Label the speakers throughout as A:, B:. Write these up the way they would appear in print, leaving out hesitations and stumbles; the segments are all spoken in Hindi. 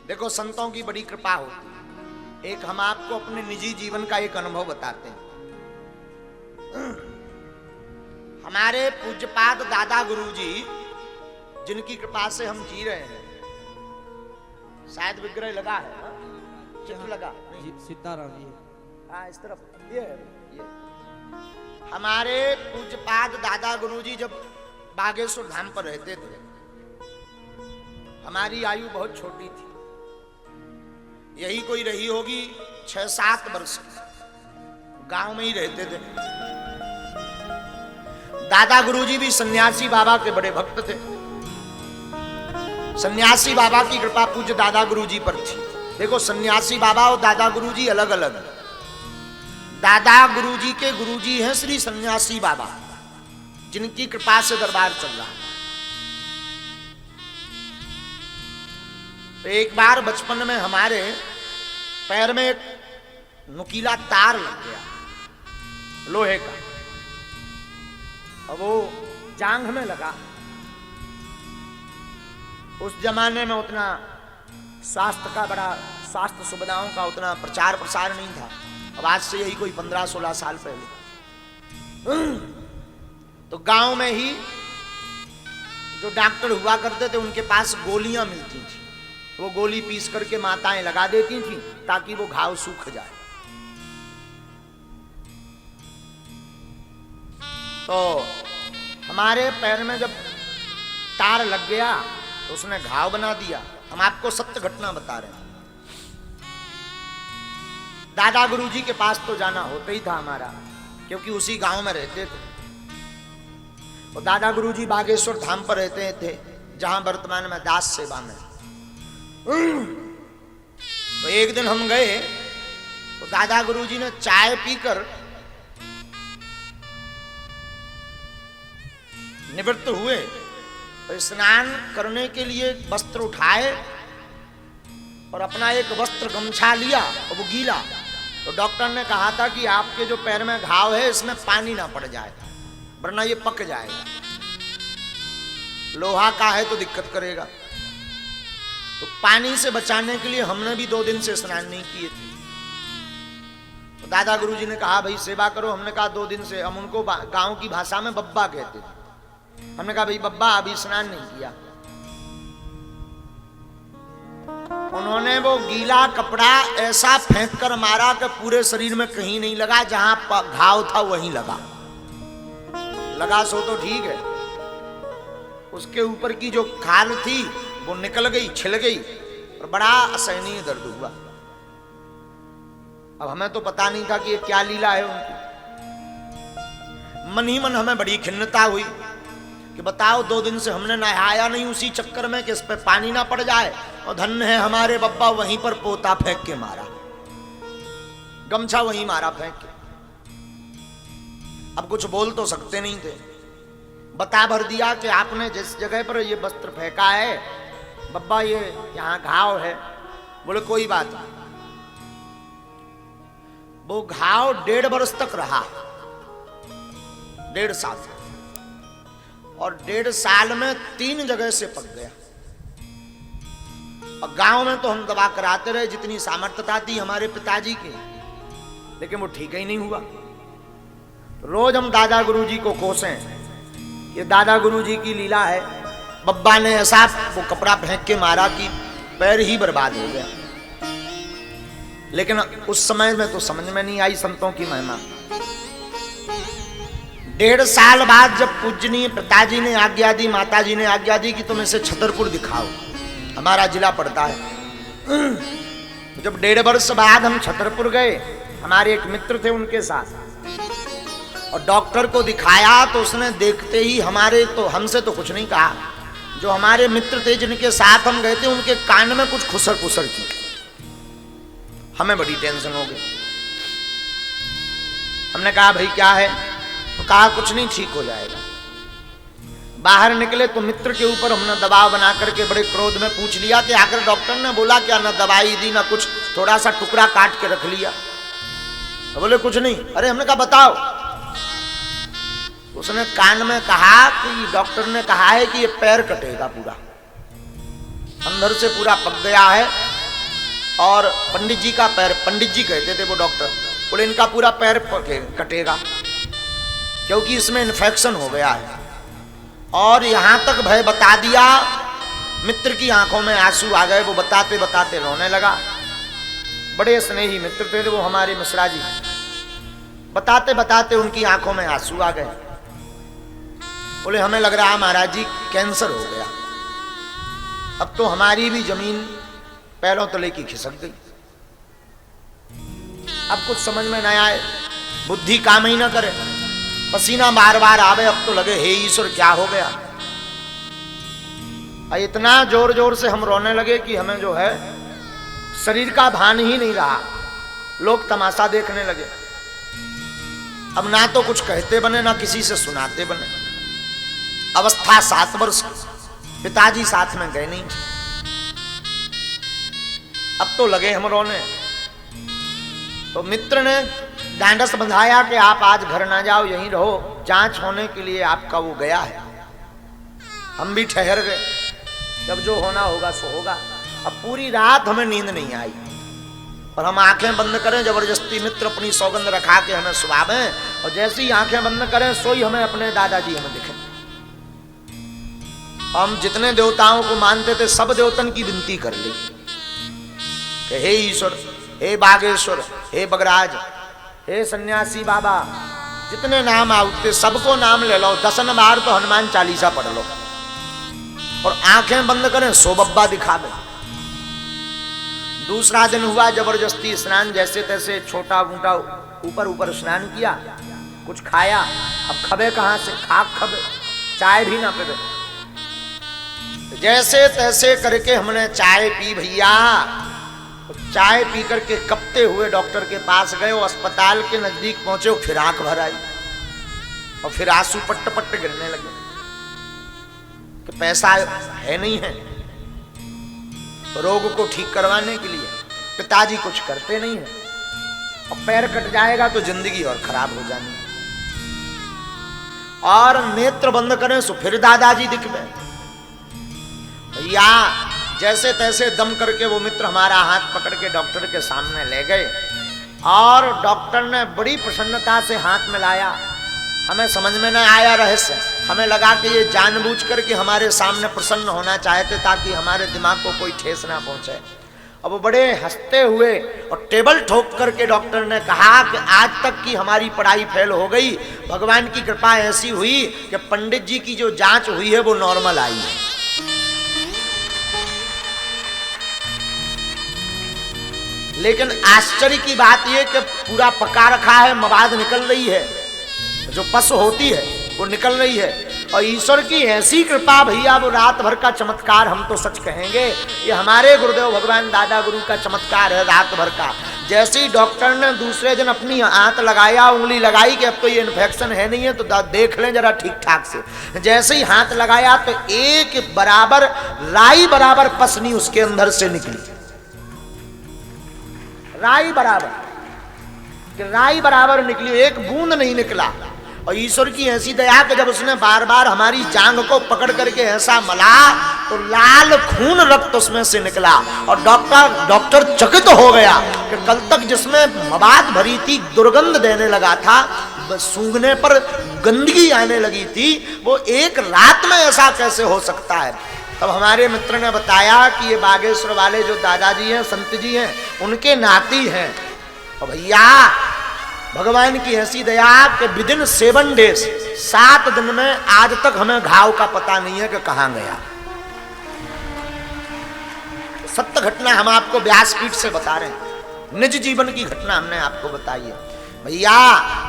A: देखो संतों की बड़ी कृपा होती है। एक हम आपको अपने निजी जीवन का एक अनुभव बताते हैं। हमारे पूज्यपाद दादा गुरुजी जिनकी कृपा से हम जी रहे हैं, शायद विग्रह लगा है, चित्र लगा
B: सीताराम जी।
A: हाँ इस तरफ ये हमारे पूज्यपाद दादा गुरुजी जब बागेश्वर धाम पर रहते थे, हमारी आयु बहुत छोटी थी, यही कोई रही होगी 6-7 वर्ष की। गांव में ही रहते थे। दादा गुरुजी भी सन्यासी बाबा के बड़े भक्त थे। सन्यासी बाबा की कृपा पूज्य दादा गुरुजी पर थी। देखो सन्यासी बाबा और दादा गुरुजी अलग अलग। दादा गुरुजी के गुरुजी हैं श्री सन्यासी बाबा, जिनकी कृपा से दरबार चल रहा है। तो एक बार बचपन में हमारे पैर में एक नुकीला तार लग गया लोहे का, और वो जांघ में लगा। उस जमाने में उतना स्वास्थ्य सुविधाओं का उतना प्रचार प्रसार नहीं था। अब आज से यही कोई 15-16 साल पहले तो गांव में ही जो डॉक्टर हुआ करते थे उनके पास गोलियां मिलती थी। वो गोली पीस करके माताएं लगा देती थी ताकि वो घाव सूख जाए। तो हमारे पैर में जब तार लग गया तो उसने घाव बना दिया। हम आपको सत्य घटना बता रहे हैं। दादा गुरुजी के पास तो जाना होता ही था हमारा, क्योंकि उसी गांव में रहते थे। और दादा गुरुजी बागेश्वर धाम पर रहते थे, जहां वर्तमान में दास सेवा में। तो एक दिन हम गए तो दादा गुरुजी ने चाय पीकर निवृत्त हुए, तो स्नान करने के लिए वस्त्र उठाए और अपना एक वस्त्र गमछा लिया और वो गीला। तो डॉक्टर ने कहा था कि आपके जो पैर में घाव है इसमें पानी ना पड़ जाए, वरना ये पक जाएगा। लोहा का है तो दिक्कत करेगा। तो पानी से बचाने के लिए हमने भी 2 दिन से स्नान नहीं किए थे। तो दादा गुरुजी ने कहा भाई सेवा करो। हमने कहा 2 दिन से। हम उनको गांव की भाषा में बब्बा कहते थे। हमने कहा भाई बब्बा अभी स्नान नहीं किया। उन्होंने वो गीला कपड़ा ऐसा फेंक कर मारा कि पूरे शरीर में कहीं नहीं लगा, जहां घाव था वहीं लगा सो तो ठीक है। उसके ऊपर की जो खाल थी वो निकल गई, छिल गई और बड़ा असहनीय दर्द हुआ। अब हमें तो पता नहीं था कि ये क्या लीला है उनकी। मन ही मन हमें बड़ी खिन्नता हुई कि बताओ 2 दिन से हमने नहाया नहीं उसी चक्कर में कि इस पे पानी ना पड़ जाए, और धन्य है हमारे बब्बा वहीं पर पोता फेंक के मारा, गमछा वहीं मारा फेंक के। अब कुछ बोल तो सकते नहीं थे। बता भर दिया कि आपने जिस जगह पर ये वस्त्र फेंका है बब्बा ये यहां घाव है। बोले कोई बात नहीं। वो घाव 1.5 वर्ष तक रहा, 1.5 साल, और 1.5 साल में 3 जगह से पक गया। और गांव में तो हम दवा कराते रहे जितनी सामर्थ्यता थी हमारे पिताजी की, लेकिन वो ठीक ही नहीं हुआ। रोज हम दादा गुरुजी को कोसें, ये दादा गुरुजी की लीला है। बब्बा ने ऐसा वो कपड़ा फेंक के मारा कि पैर ही बर्बाद हो गया। लेकिन उस समय में तो समझ में नहीं आई संतों की महिमा। 1.5 साल बाद जब पूजनीय पिताजी ने आज्ञा दी, माताजी ने आज्ञा दी कि तुम इसे छतरपुर दिखाओ, हमारा जिला पड़ता है। जब 1.5 वर्ष बाद हम छतरपुर गए, हमारे एक मित्र थे उनके साथ, और डॉक्टर को दिखाया तो उसने देखते ही हमसे तो कुछ नहीं कहा। जो हमारे मित्र थे जिनके साथ हम गए थे उनके कान में कुछ खुसर खुसर की। हमें बड़ी टेंशन हो गई। हमने कहा भाई क्या है? तो कहा कुछ नहीं, ठीक हो जाएगा। बाहर निकले तो मित्र के ऊपर हमने दबाव बना करके बड़े क्रोध में पूछ लिया कि आखिर डॉक्टर ने बोला क्या? ना दवाई दी ना कुछ, थोड़ा सा टुकड़ा काट के रख लिया। तो बोले कुछ नहीं। अरे हमने कहा बताओ। उसने कान में कहा कि डॉक्टर ने कहा है कि ये पैर कटेगा पूरा, अंदर से पूरा पक गया है, और पंडित जी का पैर, पंडित जी कहते थे वो डॉक्टर, बोले इनका पूरा पैर कटेगा क्योंकि इसमें इन्फेक्शन हो गया है। और यहां तक भय बता दिया, मित्र की आंखों में आंसू आ गए। वो बताते बताते रोने लगा। बड़े स्नेही मित्र थे वो हमारे मिश्रा जी। बताते बताते उनकी आंखों में आंसू आ गए। बोले हमें लग रहा महाराज जी कैंसर हो गया, अब तो हमारी भी जमीन पैरों तले की खिसक गई। अब कुछ समझ में न आए, बुद्धि काम ही ना करे, पसीना बार बार आवे। अब तो लगे हे ईश्वर क्या हो गया। इतना जोर जोर से हम रोने लगे कि हमें जो है शरीर का भान ही नहीं रहा। लोग तमाशा देखने लगे। अब ना तो कुछ कहते बने ना किसी से सुनाते बने। अवस्था 7 वर्ष, पिताजी साथ में गए नहीं। अब तो लगे हम रोने। तो मित्र ने डांडस बंधाया कि आप आज घर ना जाओ, यहीं रहो, जांच होने के लिए आपका वो गया है। हम भी ठहर गए, जब जो होना होगा सो होगा। अब पूरी रात हमें नींद नहीं आई और हम आंखें बंद करें, जबरदस्ती मित्र अपनी सौगंध रखा के हमें सुलावें, और जैसे ही आंखें बंद करें सोई हमें अपने दादाजी हमें दिखे। हम जितने देवताओं को मानते थे सब देवतन की विनती कर ली कि हे ईश्वर, हे बागेश्वर, हे बगराज, हे सन्यासी बाबा, जितने नाम आउते सबको नाम ले लो। 10 बार तो हनुमान चालीसा पढ़ लो और आंखें बंद करें, सो बब्बा दिखा दे। दूसरा दिन हुआ, जबरदस्ती स्नान जैसे तैसे छोटा मोटा ऊपर ऊपर स्नान किया, कुछ खाया। अब खबे कहां से, खाक खबे, चाय भी ना पीबे। जैसे तैसे करके हमने चाय पी भैया। चाय पी करके कपते हुए डॉक्टर के पास गए। अस्पताल के नजदीक पहुंचे, फिर आंख भर आई और फिर आंसू पट्ट पट्ट गिरने लगे कि पैसा है नहीं है रोग को ठीक करवाने के लिए, पिताजी कुछ करते नहीं है, और पैर कट जाएगा तो जिंदगी और खराब हो जानी। और नेत्र बंद करें सो फिर दादाजी दिख गए भैया। जैसे तैसे दम करके वो मित्र हमारा हाथ पकड़ के डॉक्टर के सामने ले गए और डॉक्टर ने बड़ी प्रसन्नता से हाथ मिलाया। हमें समझ में न आया रहस्य, हमें लगा कि ये जानबूझ करके हमारे सामने प्रसन्न होना चाहते ताकि हमारे दिमाग को कोई ठेस ना पहुंचे। अब वो बड़े हंसते हुए और टेबल ठोक करके डॉक्टर ने कहा कि आज तक की हमारी पढ़ाई फेल हो गई, भगवान की कृपा ऐसी हुई कि पंडित जी की जो जांच हुई है वो नॉर्मल आई है। लेकिन आश्चर्य की बात यह कि पूरा पका रखा है, मवाद निकल रही है, जो पस होती है वो निकल रही है। और ईश्वर की ऐसी कृपा भैया, वो रात भर का चमत्कार हम तो सच कहेंगे, ये हमारे गुरुदेव भगवान दादा गुरु का चमत्कार है रात भर का। जैसे ही डॉक्टर ने दूसरे दिन अपनी हाथ लगाया, उंगली लगाई कि अब तो ये इन्फेक्शन है नहीं है तो देख लें जरा ठीक ठाक से। जैसे ही हाथ लगाया तो एक बराबर राई बराबर पसनी उसके अंदर से निकली, राई बराबर निकली, एक बूंद नहीं निकला। और ईश्वर की ऐसी दया कि जब उसने बार बार हमारी जांघ को पकड़ करके ऐसा मला तो लाल खून रक्त उसमें से निकला। और डॉक्टर चकित हो गया कि कल तक जिसमें मवाद भरी थी, दुर्गंध देने लगा था, सूंघने पर गंदगी आने लगी थी, वो एक रात में ऐसा कैसे हो सकता है। तब हमारे मित्र ने बताया कि ये बागेश्वर वाले जो दादाजी हैं, संत जी हैं, उनके नाती हैं। और भैया भगवान की ऐसी दया कि विदिन 7 डेज, 7 दिन में आज तक हमें घाव का पता नहीं है कि कहां गया। सत्य घटना हम आपको व्यासपीठ से बता रहे हैं, निज जीवन की घटना हमने आपको बताई है। भैया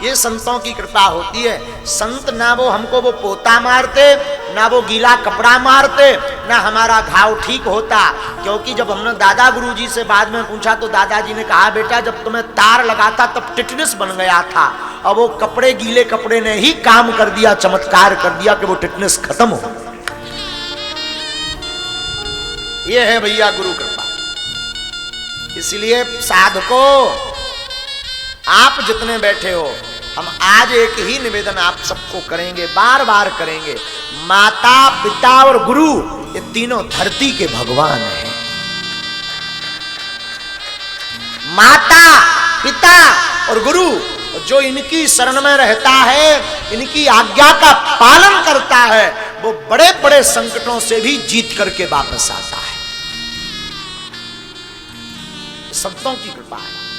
A: ये संतों की कृपा होती है। संत ना वो हमको वो पोता मारते, ना वो गीला कपड़ा मारते, ना हमारा घाव ठीक होता। क्योंकि जब हमने दादा गुरुजी से बाद में पूछा तो दादाजी ने कहा, बेटा जब तुम्हें तार लगा था तब टिटनेस बन गया था, और वो कपड़े, गीले कपड़े ने ही काम कर दिया, चमत्कार कर दिया कि वो टिटनेस खत्म हो। ये है भैया गुरु कृपा। इसलिए साधकों, आप जितने बैठे हो, हम आज एक ही निवेदन आप सबको करेंगे, बार बार करेंगे। माता, पिता और गुरु ये तीनों धरती के भगवान हैं। माता, पिता और गुरु, जो इनकी शरण में रहता है, इनकी आज्ञा का पालन करता है, वो बड़े बड़े संकटों से भी जीत करके वापस आता है। संतों की कृपा है।